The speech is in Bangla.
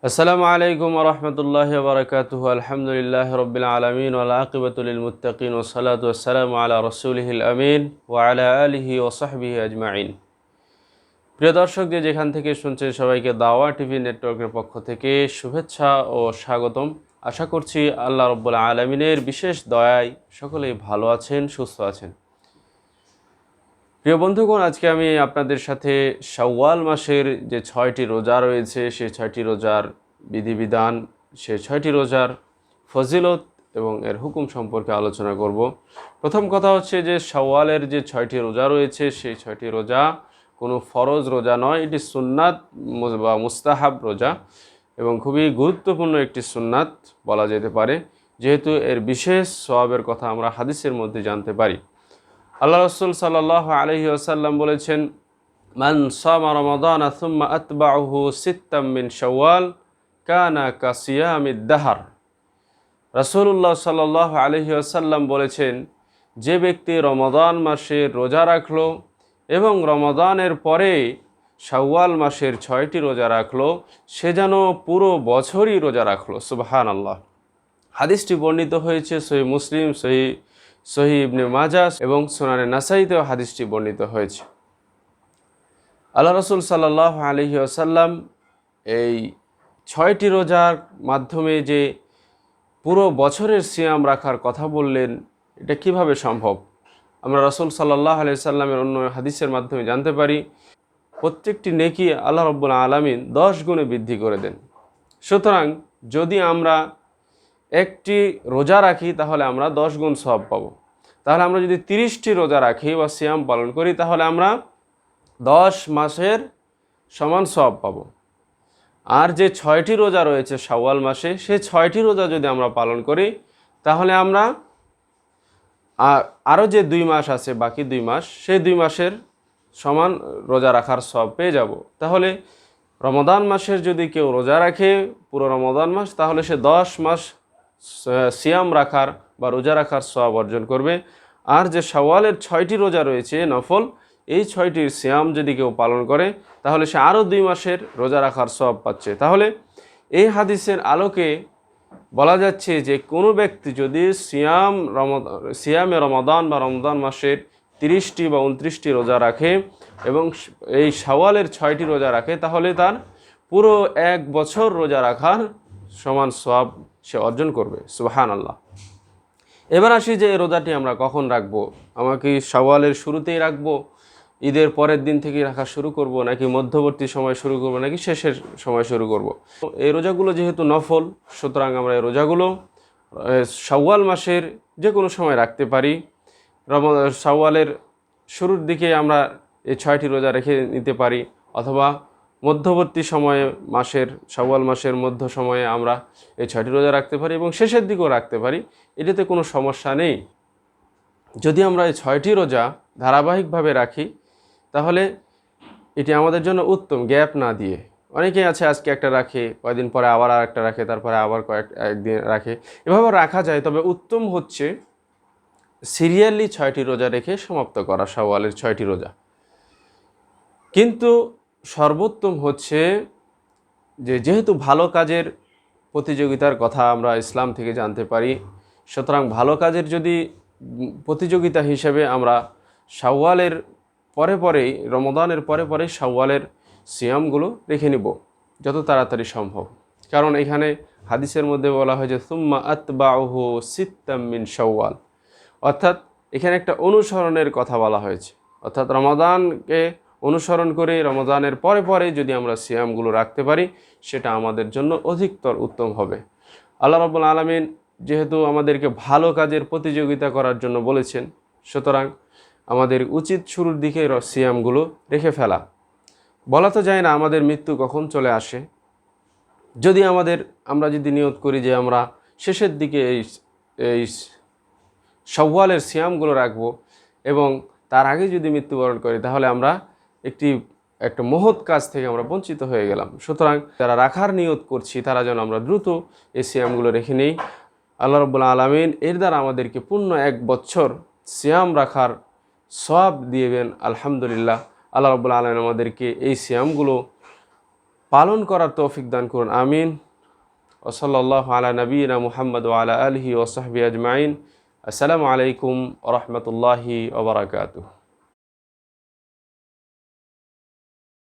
আসসালামু আলাইকুম ওয়া রাহমাতুল্লাহি ওয়া বারাকাতুহু। আলহামদুলিল্লাহি রাব্বিল আলামিন ওয়াল আকিবাতু লিল মুত্তাকিন ওয়াস সালাতু ওয়াস সালামু আলা রাসূলিহিল আমিন ওয়া আলা আলিহি ওয়া সাহবিহি আজমাইন। প্রিয় দর্শক, যেখান থেকে শুনছেন সবাইকে দাওয়া টিভি নেটওয়ার্কের পক্ষ থেকে শুভেচ্ছা ও স্বাগতম। আশা করছি আল্লাহ রাব্বুল আলামিনের বিশেষ দয়ায় সকলেই ভালো আছেন, সুস্থ আছেন। প্রিয় বন্ধুগণ, আজকে আমি আপনাদের সাথে শাওয়াল মাসের যে 6টি রোজা রয়েছে সেই 6টি রোজার বিধিবিধান, সেই 6টি রোজার ফজিলত এবং এর হুকুম সম্পর্কে আলোচনা করব। প্রথম কথা হচ্ছে যে শাওয়ালের যে 6টি রোজা রয়েছে সেই 6টি রোজা কোনো ফরজ রোজা নয়, এটি সুন্নাত বা মুস্তাহাব রোজা এবং খুবই গুরুত্বপূর্ণ একটি সুন্নাত বলা যেতে পারে, যেহেতু এর বিশেষ সওয়াবের কথা আমরা হাদিসের মধ্যে জানতে পারি। আল্লাহ রাসূল সাল্লাল্লাহু আলাইহি ওয়াসাল্লাম বলেছেন, মান সামা রমাদানা সুম্মা আতবাউহু সিত্তাম মিন শাওয়াল কানা কাসিয়ামিদ দাহর। রাসূলুল্লাহ সাল্লাল্লাহু আলাইহি ওয়াসাল্লাম বলেছেন, যে ব্যক্তি রমাদান মাসে রোজা রাখলো এবং রমাদানের পরে শাওয়াল মাসের 6টি রোজা রাখলো, সে যেন পুরো বছরই রোজা রাখলো। সুবহানাল্লাহ। হাদিসটি বর্ণিত হয়েছে সহিহ মুসলিম, সহিহ ইবনে মাজাহ এবং সুনানে নাসাইতেও হাদিসটি বর্ণিত হয়েছে। আল্লাহ রাসূল সাল্লাল্লাহু আলাইহি ওয়াসাল্লাম এই 6টি রোজার মাধ্যমে যে পুরো বছরের সিয়াম রাখার কথা বললেন, এটা কিভাবে সম্ভব? আমরা রাসূল সাল্লাল্লাহু আলাইহি সাল্লামের অন্য হাদিসের মাধ্যমে জানতে পারি, প্রত্যেকটি নেকি আল্লাহ রাব্বুল আলামিন 10 গুণে বৃদ্ধি করে দেন। সুতরাং যদি আমরা একটি রোজা রাখি তাহলে আমরা 10 গুণ সওয়াব পাবো। তাহলে আমরা যদি 30টি রোজা রাখি বা সিয়াম পালন করি তাহলে আমরা 10 মাসের সমান সওয়াব পাবো। আর যে 6টি রোজা রয়েছে শাওয়াল মাসে, সেই 6টি রোজা যদি আমরা পালন করি তাহলে আমরা আরও যে 2 মাস আছে, বাকি 2 মাস, সেই 2 মাসের সমান রোজা রাখার সওয়াব পেয়ে যাব। তাহলে রমাদান মাসের যদি কেউ রোজা রাখে পুরো রমাদান মাস, তাহলে সে 10 মাস সিয়াম রাখার বা রোজা রাখার সওয়াব অর্জন করবে। আর যে শাওয়ালের 6টি রোজা রয়েছে নফল, এই 6টির সিয়াম যদি কেউ পালন করে তাহলে সে আরও 2 মাসের রোজা রাখার সওয়াব পাচ্ছে। তাহলে এই হাদিসের আলোকে বলা যাচ্ছে যে কোনো ব্যক্তি যদি সিয়ামে রমাদান বা রমজান মাসের 30টি বা 29টি রোজা রাখে এবং এই শাওয়ালের 6টি রোজা রাখে, তাহলে তার পুরো 1 বছর রোজা রাখার সমান সওয়াব সে অর্জন করবে। সুবহানাল্লাহ। এবার আসি যে এই রোজাটি আমরা কখন রাখবো। আমাকে শাওয়ালের শুরুতেই রাখবো, ঈদের পরের দিন থেকে রাখা শুরু করব, নাকি মধ্যবর্তী সময় শুরু করব, নাকি শেষের সময় শুরু করব? এই রোজাগুলো যেহেতু নফল, সুতরাং আমরা এই রোজাগুলো শাওয়াল মাসের যে কোনো সময় রাখতে পারি। শাওয়ালের শুরুর দিকে আমরা এই 6টি রোজা রেখে নিতে পারি, অথবা মধ্যবর্তী সময়ে শাওয়াল মাসের মধ্য সময়ে আমরা এই 6টি রোজা রাখতে পারি এবং শেষের দিকেও রাখতে পারি। এটাতে কোনো সমস্যা নেই। যদি আমরা এই 6টি রোজা ধারাবাহিকভাবে রাখি তাহলে এটি আমাদের জন্য উত্তম, গ্যাপ না দিয়ে। অনেকেই আছে আজকে একটা রাখে, কয়েকদিন পরে আবার আর একটা রাখে, তারপরে আবার একদিন রাখে, এভাবে রাখা যায়। তবে উত্তম হচ্ছে সিরিয়ালি 6টি রোজা রেখে সমাপ্ত করা শাওয়ালের 6টি রোজা। কিন্তু সর্বোত্তম হচ্ছে যেহেতু ভালো কাজের প্রতিযোগিতার কথা আমরা ইসলাম থেকে জানতে পারি, সুতরাং ভালো কাজের যদি প্রতিযোগিতা হিসেবে আমরা শাওয়ালের পরেই রমাদানের পরেই শাওয়ালের সিয়ামগুলো রেখে নিব যত তাড়াতাড়ি সম্ভব। কারণ এখানে হাদিসের মধ্যে বলা হয় যে সুম্মা আতবাউহু সিত্তাম মিন শাওয়াল, অর্থাৎ এখানে একটা অনুসরণের কথা বলা হয়েছে। অর্থাৎ রমাদানকে অনুসরণ করে রমাদানের পরে যদি আমরা সিয়ামগুলো রাখতে পারি সেটা আমাদের জন্য অধিকতর উত্তম হবে। আল্লাহ রাব্বুল আলামিন যেহেতু আমাদেরকে ভালো কাজের প্রতিযোগিতা করার জন্য বলেছেন, সুতরাং আমাদের উচিত শুরুর দিকে সিয়ামগুলো রেখে ফেলা। বলা তো যায় না আমাদের মৃত্যু কখন চলে আসে। যদি আমরা যদি নিয়ত করি যে আমরা শেষের দিকে এই শাওয়ালের সিয়ামগুলো রাখবো এবং তার আগে যদি মৃত্যুবরণ করি, তাহলে আমরা একটা মহৎ কাজ থেকে আমরা বঞ্চিত হয়ে গেলাম। সুতরাং যারা রাখার নিয়ত করছি তারা যেন আমরা দ্রুত এই সিয়ামগুলো রেখে নেই। আল্লাহ রাব্বুল আলামিন এর দ্বারা আমাদেরকে পূর্ণ 1 বছর সিয়াম রাখার সওয়াব দিবেন। আলহামদুলিল্লাহ, আল্লাহ রাব্বুল আলামিন আমাদেরকে এই সিয়ামগুলো পালন করার তৌফিক দান করুন। আমিন। ওয়া সাল্লাল্লাহু আলা নবিয়িনা মুহাম্মদ ওয়া আলা আলিহি ওয়া সাহবিহি আজমাইন। আসসালামু আলাইকুম ওয়া রাহমাতুল্লাহি ওয়া বারাকাতুহু।